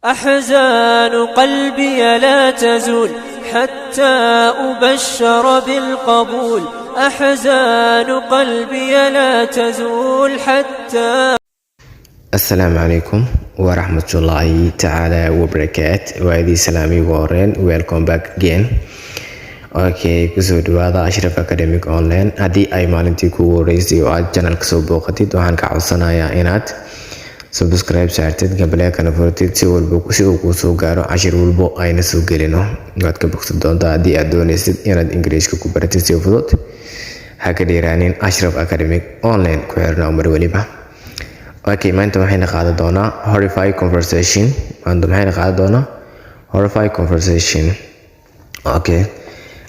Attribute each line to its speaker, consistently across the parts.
Speaker 1: أحزان قلبي لا تزول حتى أبشر بالقبول. أحزان قلبي لا تزول حتى.
Speaker 2: السلام عليكم ورحمة الله تعالى وبركاته. وهذه سلامي وورين. Welcome back again. Okay, kusoo dhawaada Ashraf Academic Online. Haddii ay maalintii kugu horeysay oo aad channelka soo booqatid, waxaan ka codsanayaa inaad subscribe saartid, gambaleelkana furtid si uu kuu soo gaaro cashir walbo ayna soo gelino. Waad ka bogsan doontaa haddii aad doonaysid inaad Ingiriiska ku baratid si fudud. Ha ka dheeraanin Ashraf Academic Online ku xirnaa mar waliba. Okay, maanta waxayna qaadan doonaa horrifying conversation. Okay,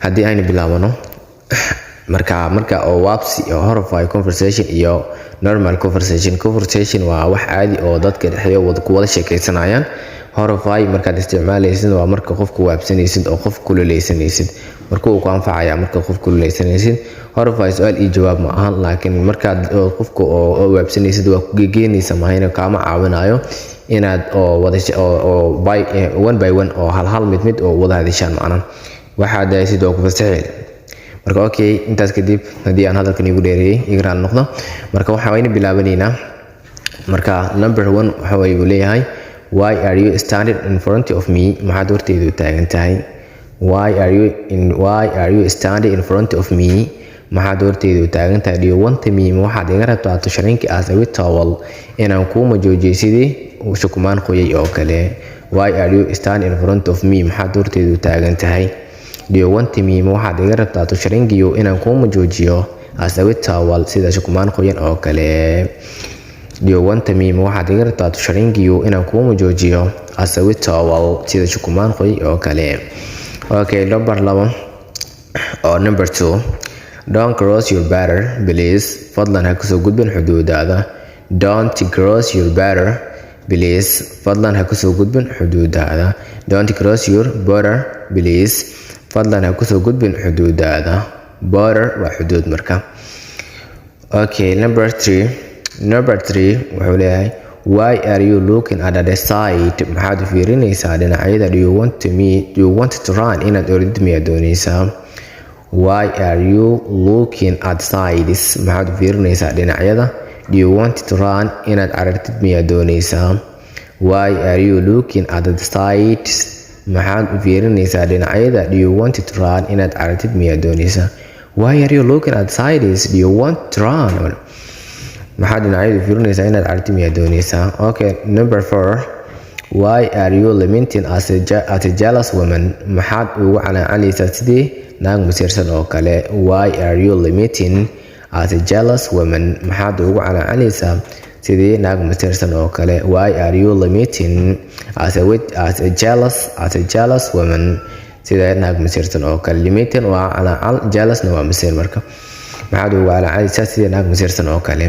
Speaker 2: haddii aynu bilaabano marka oo waabsi oo horrifying conversation iyo normal conversation waa wax caadi oo dadka dhexdooda ku wada sheekaysanayaan. Horrifying markaad isticmaalaysid waa marka qofku waabsanaysid oo qof kululeysanaysid, marka uu ku anfacaya marka qof kululeysanaysid. Horrifying su'aal iyo jawaab ma ahan, laakiin markaad qofku oo waabsanaysid waa ku gegeynaysa mahayna kaama caawinayo inaad one by one oo hal mid oo wada hadishaan macna waxaad haysid oo ku fasaxay. Marka okay, intaas kadib haddii aan hadalkan igu dheereeyay igraan noqdo, marka waxaan bilaabaneynaa. Marka number 1 waxa uu leeyahay, why are you standing in front of me? Maxaad horteyda taagan tahay? Why are you standing in front of me? Maxaad horteyda taagan tahay? Do you want me? Waxaad iga rabtaa tusharinki as a towel inaan ku majoojiyo sidii shukumaan qoyay oo kale. Why are you standing in front of me? Maxaad horteyda taagan tahay? Do you want me? Waxaad iga rabtaa tusharinkiyo inaan ku majoojiyo as a towel sida shukumaan qoyan oo kale. Do you want me? Waxaad iga rabtaa tusharinkiyo inaan ku majoojiyo as a towel sida shukumaan qoyan oo kale. Okay, number 2. Don't cross your border, please. Fadlan ha kusoo gudbin xuduudaada. Don't cross your border, please. Fadlan ha kusoo gudbin xuduudaada. Don't cross your border, please. Fadlan ha kusoo gudbin xuduudaada. Border waa xuduud marka. Okay, number 3 wuxuu leeyahay, why are you looking at the side? Maxaad u fiirinaysaa dhinacyada? Do you want to run? Inaad orodid miyaad doonaysaa? Why are you looking at sides? Maxaad u fiirinaysaa dhinacyada? Do you want to run? Inaad carartid miyaad doonaysaa? Why are you looking at the sides? Maxaad u fiirinaysaa dhinacyada? Do you want to run? Inaad carartid miyaad doonaysaa? Why are you looking at sides? Do you want to run? Maxaad dhinacyada u fiirinaysaa inaad carartid miyaad doonaysaa? Okay, number 4. Why are you lamenting as a jealous woman? Maxaad ugu calaacalaysaa sidii naag masiirsan oo kale? Why are you lamenting as a jealous woman? Maxaad ugu calaacalaysaa sidii naag masiirsan oo kale? Why are you lamenting as a jealous woman? Sidee naag masiirsan oo kale. Lamenting waa calaacal, jealousna waa masiir marka. Maxaad ugu calaacalaysaa sidii naag masiirsan oo kale?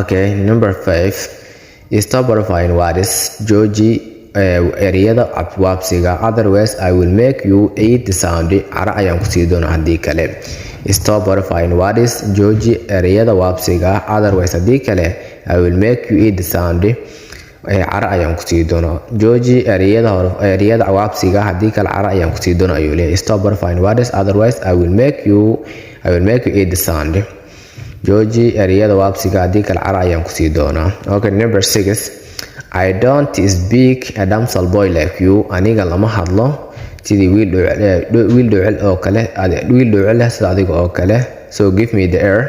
Speaker 2: Okay, number 5. Stop horrifying words. Jooji ereyada waabsiga. Otherwise I will make you eat the sound. Cara ayaan ku sii doonaa haddii kale. Stop horrifying words. Jooji ereyada waabsiga. Otherwise haddii kale I will make you eat the sound. Cara ayaan ku sii doonaa. Jooji ereyada waabsiga. Haddii kale cara ayaan ku sii doonaa ayuu leeyahay. Stop horrifying words. Otherwise I will make you eat the sound. Jooji ereyada waabsiga. Haddii kale cara ayaan ku sii doonaa. Okay, number 6. I don't speak a damsel boy like you. Aniga lama hadlo sidii wiil dhowcel oo kale. Wiil dhowcel sida adiga oo kale. So give me the air.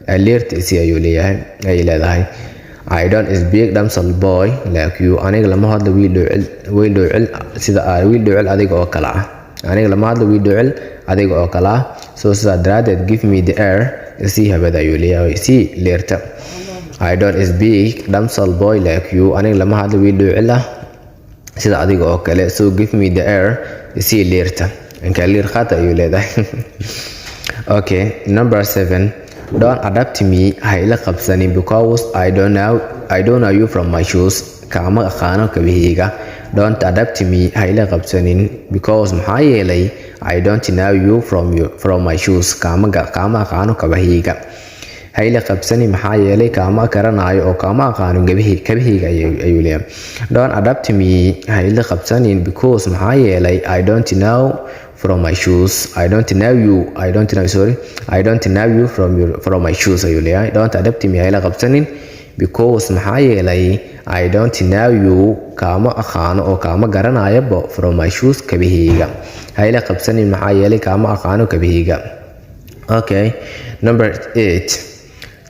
Speaker 2: Alert isi ayuu leeyahay. Ay leedahay, I don't speak damsel boy like you. Aniga lama hadlo wiil dhowcel sida wiil dhowcel adiga oo kale ah. Aniga lama hadlo wiil dhowcel adiga oo kale ah. So sidaa daraadeed give me the air. Isi habada ayuu leeyahay. Isi leerta. I don't speak damsel boy like you. Aniga lama hadlo wiil dhowcel ah sida adiga oo kale. So give me the air. Isi leerta. Inka leer qaata ayuu leedahay. Okay, number 7. Don't adapt me. Ha ila qabsanin because I don't know you from my shoes. Kaama aqaano kabahayga. Don't adapt me. Ha ila qabsanin because maxaa yeelay I don't know you from my shoes. Kaama aqaano kabahayga. hayla qabsani maxaa yeelay kaama garanayo oo kaama aqaano kabahayga ayuu leeyahay. Don't adapt me hayla qabsanin because maxaa yeelay I don't know from my shoes. I don't know you from my shoes ayuu leeyahay. Don't adapt me hayla qabsanin because maxaa yeelay I don't know you kaama aqaano oo kaama garanayo from my shoes kabahayga. hayla qabsanin maxaa yeelay kaama aqaano kabahayga. Okay, number 8.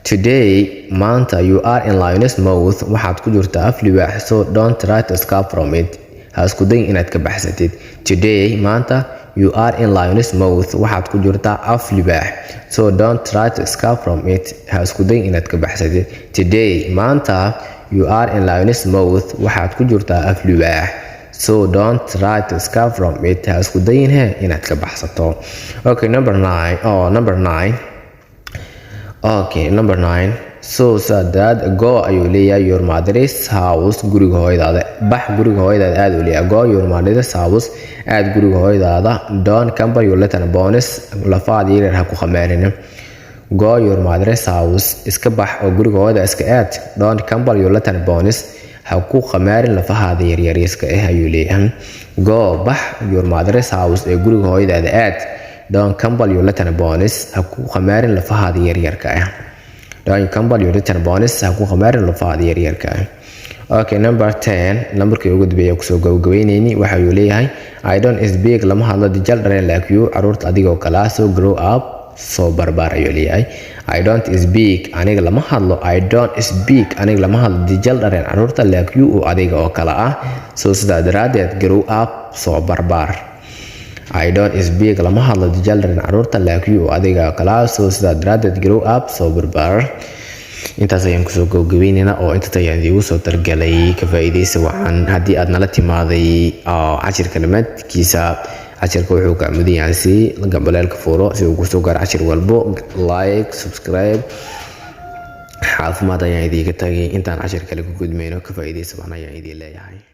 Speaker 2: Today maanta you are in lion's mouth waxaad ku jirtaa af libaax, so don't try to escape from it. Ha isku dayin inaad ka baxsatid. Today maanta you are in lion's mouth waxaad ku jirtaa af libaax, so don't try to escape from it. Ha isku dayin inaad ka baxsatid. Today maanta you are in lion's mouth waxaad ku jirtaa af libaax, so don't try to escape from it. Ha isku dayin inaad ka baxsato. Okay, number 9. Okay, number 9. So dad go ayuu leeyahay your mother's house guriga hooyadaada. Bax guriga hooyadaada aad u leeyahay. Go your mother's house aad guriga hooyadaada. Don't camber your little bonus lafaad yar ha ku khamaarin. Go your mother's house iska bax oo guriga hooyada iska aad. Don't camber your little bonus ha ku khamaarin lafahaada yar iska ayuu leeyahay. Go bax your mother's house ee guriga hooyadaada aad. Don't camber your little bonus ha ku khamaarin lafahaada yar ah. Don't camber your little bonus ha ku khamaarin lafahaada yar ah. Okay, number 10. Lambarkii ugu dambeeyay ku soo gabagabeynayni waxa uu leeyahay I don't speak lama hadlo dijal dhareen like you caruurta adigoo kala soo grow up soo barbaar ayuu leeyahay. I don't speak aniga lama hadlo dijal dhareen caruurta like you oo adiga oo kala ah, soo sidaa daraadeed grow up soo barbaar. I don't speak lama hadlo dijal dhareen caruurta like you oo adiga oo kala, soo sidaa daraadeed grow up soo barbaar. intaas ayaan kusoo gabagabeynayna oo inta ayaan idigu soo targalay ka faa'iidaysa wacan. haddii aad nala timaaday cashirka dhammaadkiisa, cashirka wuxuu ka mudan yahay si gambaleelka furo si uu kusoo gaaro cashir walbo. Like, subscribe. caafimaad ayaan idiga tagay. intaan cashir kale ku gudmayno ka faa'iidaysa wacan ayaan idin leeyahay.